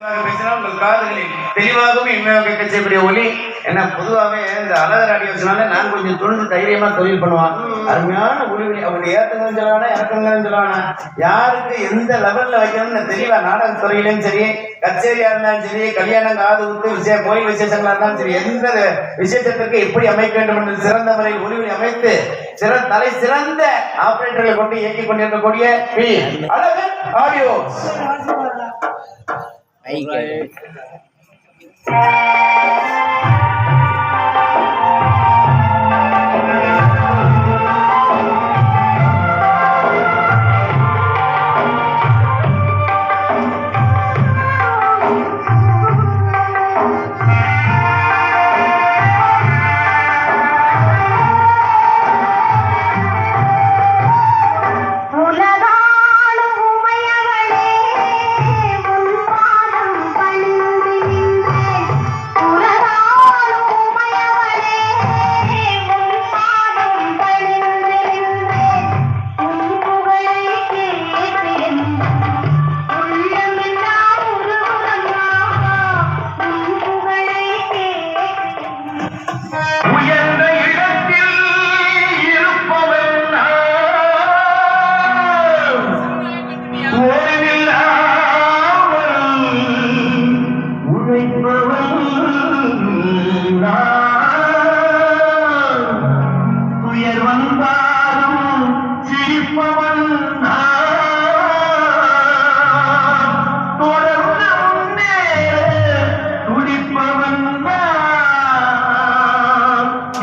பேசினா உங்கள் காதுகளில் தெளிவாகவும் இன்மையாக கேட்க செய்யக்கூடிய ஒலி. ஏன்னா பொதுவாகவே இந்த அழகர் ஆடியோ சொன்னாலே நான் கொஞ்சம் துணிந்து தைரியமா தொழில் பண்ணுவான். அருமையான ஒளிவெளி அவருடைய ஏற்றங்களும் சொல்லவானா இறக்கங்களும் சொல்லவானா யாருக்கு எந்த லெவல்ல வைக்கணும்னு தெளிவா நாடக துறையிலும் சரி, கச்சேரியா இருந்தாலும் சரி, கல்யாணம் காது விட்டு கோயில் விசேஷங்களா இருந்தாலும் சரி, எந்த விசேஷத்திற்கு எப்படி அமைக்க வேண்டும் என்று சிறந்த முறையில் ஒளிவெளி அமைத்து தலை சிறந்த ஆபரேட்டர்களை கொண்டு இயக்கிக் கொண்டிருக்கக்கூடிய அழகர் ஆடியோ.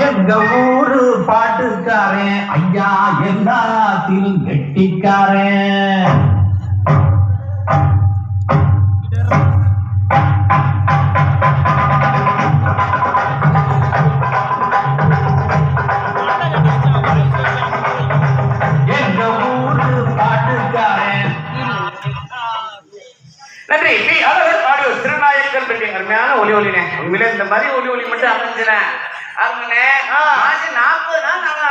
எங்க ஊரு பாட்டுக்காரன் ஐயா எல்லாத்திலும் கெட்டிக்காரன். எங்க ஊரு பாட்டுக்காரன். நன்றி. அழகர் ஆடியோ திருநாயக்கர் பெரிய அருமையான ஒலி ஒலினே. உண்மையிலே இந்த மாதிரி ஒலி ஒலி மட்டும் அமைஞ்சினேன். ஆகுங்கண்ணே 40 நாள் நல்லா